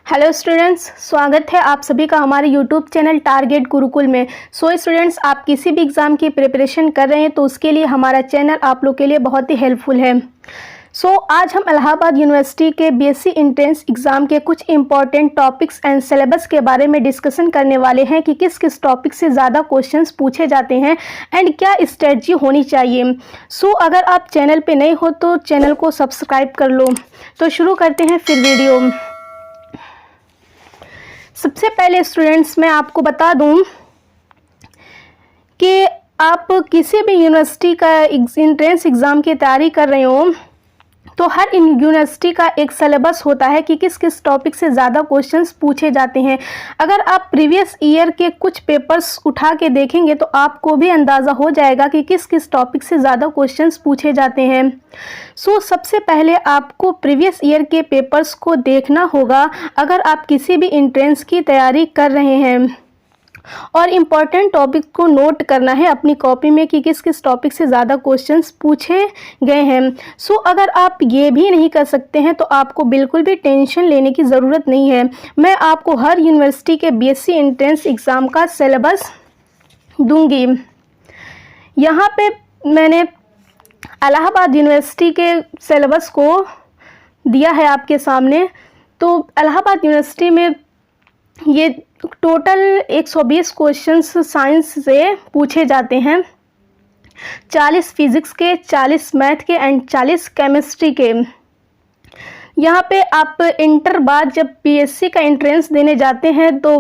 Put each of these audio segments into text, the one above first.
Hello students, स्वागत है आप सभी का हमारे यूट्यूब चैनल टारगेट गुरुकुल में। स्टूडेंट्स, आप किसी भी एग्ज़ाम की प्रिपरेशन कर रहे हैं तो उसके लिए हमारा चैनल आप लोग के लिए बहुत ही हेल्पफुल है। आज हम इलाहाबाद यूनिवर्सिटी के बीएससी एंट्रेंस एग्ज़ाम के कुछ इंपॉर्टेंट टॉपिक्स एंड सिलेबस के बारे में डिस्कशन करने वाले हैं कि किस किस टॉपिक से ज़्यादा क्वेश्चंस पूछे जाते हैं एंड क्या स्ट्रेटजी होनी चाहिए। अगर आप चैनल पे नए हो तो चैनल को सब्सक्राइब कर लो। तो शुरू करते हैं फिर वीडियो। सबसे पहले स्टूडेंट्स, मैं आपको बता दूं कि आप किसी भी यूनिवर्सिटी का एंट्रेंस एग्ज़ाम की तैयारी कर रहे हो तो हर यूनिवर्सिटी का एक सिलेबस होता है कि किस किस टॉपिक से ज़्यादा क्वेश्चंस पूछे जाते हैं। अगर आप प्रीवियस ईयर के कुछ पेपर्स उठा के देखेंगे तो आपको भी अंदाज़ा हो जाएगा कि किस किस टॉपिक से ज़्यादा क्वेश्चंस पूछे जाते हैं। सबसे पहले आपको प्रीवियस ईयर के पेपर्स को देखना होगा अगर आप किसी भी एंट्रेंस की तैयारी कर रहे हैं, और इम्पॉर्टेंट टॉपिक को नोट करना है अपनी कॉपी में कि किस किस टॉपिक से ज़्यादा क्वेश्चंस पूछे गए हैं। अगर आप ये भी नहीं कर सकते हैं तो आपको बिल्कुल भी टेंशन लेने की ज़रूरत नहीं है। मैं आपको हर यूनिवर्सिटी के बीएससी एंट्रेंस एग्ज़ाम का सिलेबस दूंगी। यहाँ पे मैंने इलाहाबाद यूनिवर्सिटी के सिलेबस को दिया है आपके सामने। तो इलाहाबाद यूनिवर्सिटी में ये टोटल 120 क्वेश्चंस साइंस से पूछे जाते हैं, 40 फिजिक्स के, 40 मैथ के एंड 40 केमिस्ट्री के। यहाँ पे आप इंटर बाद जब बीएससी का एंट्रेंस देने जाते हैं तो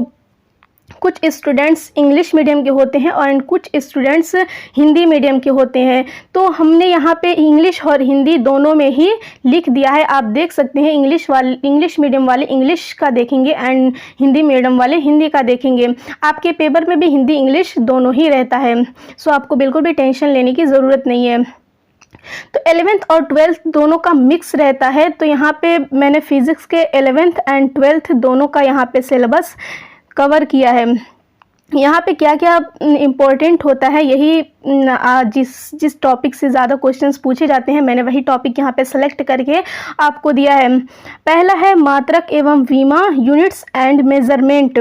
कुछ स्टूडेंट्स इंग्लिश मीडियम के होते हैं और कुछ स्टूडेंट्स हिंदी मीडियम के होते हैं। तो हमने यहाँ पे इंग्लिश और हिंदी दोनों में ही लिख दिया है। आप देख सकते हैं इंग्लिश मीडियम वाले इंग्लिश का देखेंगे एंड हिंदी मीडियम वाले हिंदी का देखेंगे। आपके पेपर में भी हिंदी इंग्लिश दोनों ही रहता है। आपको बिल्कुल भी टेंशन लेने की ज़रूरत नहीं है। तो 11th और 12th दोनों का मिक्स रहता है। तो यहाँ पे मैंने फिज़िक्स के 11th एंड 12th दोनों का यहाँ पे सिलेबस कवर किया है। यहाँ पे क्या क्या इम्पोर्टेंट होता है, यही जिस टॉपिक से ज़्यादा क्वेश्चंस पूछे जाते हैं मैंने वही टॉपिक यहाँ पे सेलेक्ट करके आपको दिया है। पहला है मात्रक एवं विमा, यूनिट्स एंड मेजरमेंट।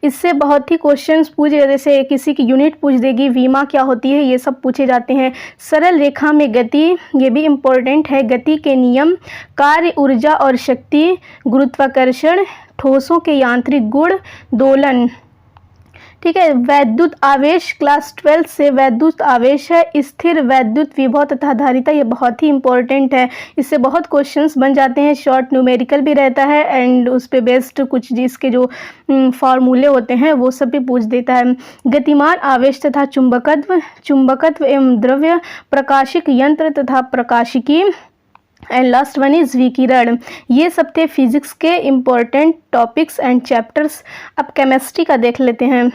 इससे बहुत ही क्वेश्चंस पूछे, जैसे किसी की यूनिट पूछ देगी, विमा क्या होती है, ये सब पूछे जाते हैं। सरल रेखा में गति, ये भी इम्पोर्टेंट है। गति के नियम, कार्य, ऊर्जा और शक्ति, गुरुत्वाकर्षण, ठोसों के यांत्रिक गुण, दोलन। ठीक है। वैद्युत आवेश, क्लास 12 से वैद्युत आवेश है। स्थिर वैद्युत विभव तथा धारिता, ये बहुत ही इंपॉर्टेंट है। इससे बहुत क्वेश्चंस बन जाते हैं। शॉर्ट न्यूमेरिकल भी रहता है एंड उस पे बेस्ड कुछ जिसके जो फॉर्मूले होते हैं वो सब भी पूछ देता है। गतिमान आवेश तथा चुंबकत्व एवं द्रव्य, प्रकाशिक यंत्र तथा प्रकाशिकी एंड लास्ट वन इज विकिरण। ये सब थे फिजिक्स के इम्पोर्टेंट टॉपिक्स एंड चैप्टर्स। अब केमिस्ट्री का देख लेते हैं।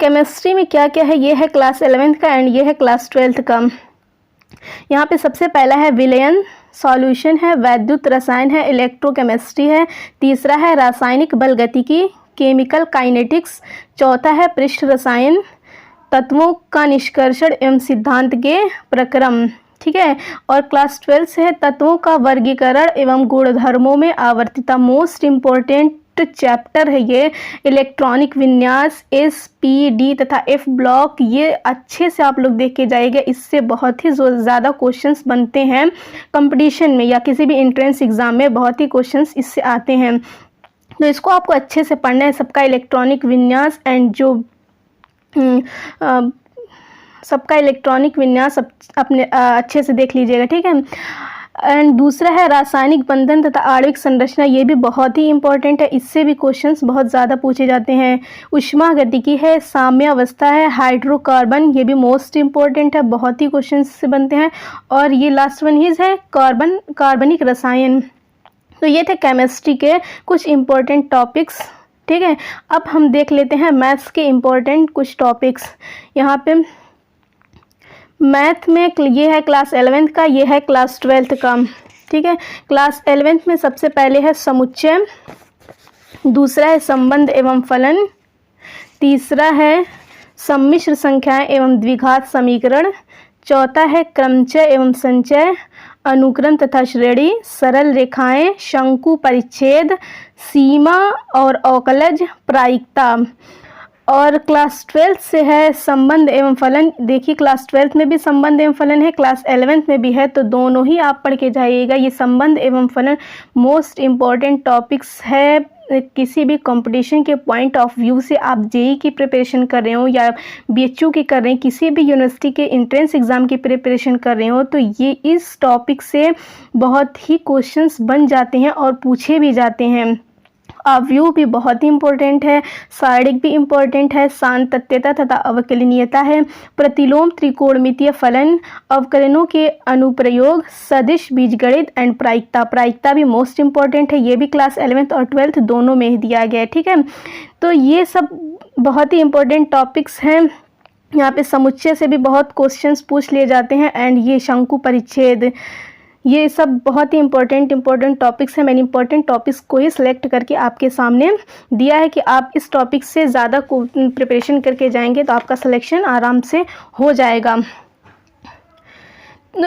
केमिस्ट्री में क्या क्या है, ये है क्लास 11th का एंड ये है क्लास 12th का। यहाँ पे सबसे पहला है विलयन, सॉल्यूशन है, वैद्युत रसायन है, इलेक्ट्रोकेमिस्ट्री है, तीसरा है रासायनिक बल गतिकी, केमिकल काइनेटिक्स, चौथा है पृष्ठ रसायन, तत्वों का निष्कर्षण एवं सिद्धांत के प्रक्रम। ठीक है। और क्लास 12 से है तत्वों का वर्गीकरण एवं गुणधर्मों में आवर्तिता। मोस्ट इम्पोर्टेंट चैप्टर है ये। इलेक्ट्रॉनिक विन्यास, SPD तथा F ब्लॉक, ये अच्छे से आप लोग देख के जाइएगा। इससे बहुत ही ज़्यादा क्वेश्चंस बनते हैं कंपटीशन में या किसी भी एंट्रेंस एग्ज़ाम में, बहुत ही क्वेश्चंस इससे आते हैं। तो इसको आपको अच्छे से पढ़ना है। सबका इलेक्ट्रॉनिक विन्यास एंड जो सबका इलेक्ट्रॉनिक विन्यास अपने अच्छे से देख लीजिएगा। ठीक है। एंड दूसरा है रासायनिक बंधन तथा आणविक संरचना, ये भी बहुत ही इंपॉर्टेंट है। इससे भी क्वेश्चंस बहुत ज़्यादा पूछे जाते हैं। ऊष्मा गतिकी है, साम्य अवस्था है, हाइड्रोकार्बन, ये भी मोस्ट इम्पॉर्टेंट है, बहुत ही क्वेश्चंस से बनते हैं। और ये लास्ट वन ही है कार्बनिक रसायन। तो ये थे केमिस्ट्री के कुछ इम्पोर्टेंट टॉपिक्स। ठीक है। अब हम देख लेते हैं मैथ्स के इम्पोर्टेंट कुछ टॉपिक्स। यहाँ पे मैथ में ये है क्लास 11th का, ये है क्लास 12th का। ठीक है। क्लास 11th में सबसे पहले है समुच्चय, दूसरा है संबंध एवं फलन, तीसरा है सम्मिश्र संख्याएं एवं द्विघात समीकरण, चौथा है क्रमचय एवं संचय, अनुक्रम तथा श्रेणी, सरल रेखाएं, शंकु परिच्छेद, सीमा और अवकलज, प्रायिकता। और क्लास 12 से है संबंध एवं फलन। देखिए क्लास 12 में भी संबंध एवं फलन है, क्लास 11th में भी है, तो दोनों ही आप पढ़ के जाइएगा। ये संबंध एवं फलन मोस्ट इम्पॉर्टेंट टॉपिक्स है। किसी भी कंपटीशन के पॉइंट ऑफ व्यू से, आप जेई की प्रिपरेशन कर रहे हो या बीएचयू की कर रहे हैं, किसी भी यूनिवर्सिटी के एंट्रेंस एग्ज़ाम की प्रिपरेशन कर रहे हो, तो ये इस टॉपिक से बहुत ही क्वेश्चंस बन जाते हैं और पूछे भी जाते हैं। अवयव भी बहुत ही इम्पोर्टेंट है, सारणिक भी इम्पोर्टेंट है, सातत्यता तथा अवकलनीयता है, प्रतिलोम त्रिकोणमितीय फलन, अवकलनों के अनुप्रयोग, सदिश बीजगणित एंड प्रायिकता। प्रायिकता भी मोस्ट इम्पोर्टेंट है, ये भी क्लास 11th और 12th दोनों में ही दिया गया है। ठीक है, तो ये सब बहुत ही इम्पोर्टेंट टॉपिक्स हैं। यहाँ पे समुच्चय से भी बहुत क्वेश्चंस पूछ लिए जाते हैं, एंड ये शंकु परिच्छेद, ये सब बहुत ही इम्पोर्टेंट टॉपिक्स हैं। मैंने इम्पोर्टेंट टॉपिक्स को ही सिलेक्ट करके आपके सामने दिया है कि आप इस टॉपिक से ज़्यादा प्रिपरेशन करके जाएंगे तो आपका सिलेक्शन आराम से हो जाएगा।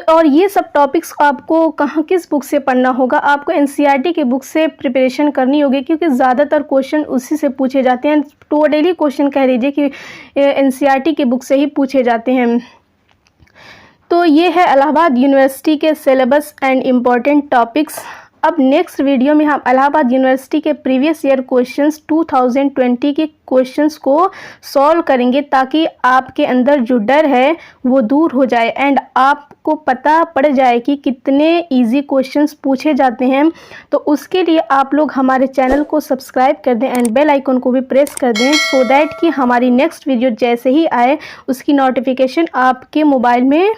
और ये सब टॉपिक्स आपको कहाँ किस बुक से पढ़ना होगा, आपको एनसीईआरटी के बुक से प्रिपरेशन करनी होगी, क्योंकि ज़्यादातर क्वेश्चन उसी से पूछे जाते हैं। टोटली क्वेश्चन कह लीजिए कि एनसीईआरटी के बुक से ही पूछे जाते हैं। तो ये है इलाहाबाद यूनिवर्सिटी के सिलेबस एंड इम्पॉर्टेंट टॉपिक्स। अब नेक्स्ट वीडियो में हम इलाहाबाद यूनिवर्सिटी के प्रीवियस ईयर क्वेश्चंस 2020 के क्वेश्चंस को सॉल्व करेंगे, ताकि आपके अंदर जो डर है वो दूर हो जाए एंड आपको पता पड़ जाए कि कितने इजी क्वेश्चंस पूछे जाते हैं। तो उसके लिए आप लोग हमारे चैनल को सब्सक्राइब कर दें एंड बेल आइकन को भी प्रेस कर दें, सो दैट कि हमारी नेक्स्ट वीडियो जैसे ही आए उसकी नोटिफिकेशन आपके मोबाइल में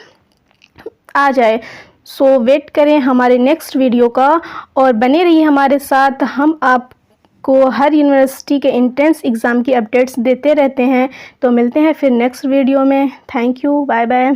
आ जाए। सो वेट करें हमारे नेक्स्ट वीडियो का और बने रहिए हमारे साथ। हम आपको हर यूनिवर्सिटी के एंट्रेंस एग्ज़ाम की अपडेट्स देते रहते हैं। तो मिलते हैं फिर नेक्स्ट वीडियो में। Thank you, bye bye.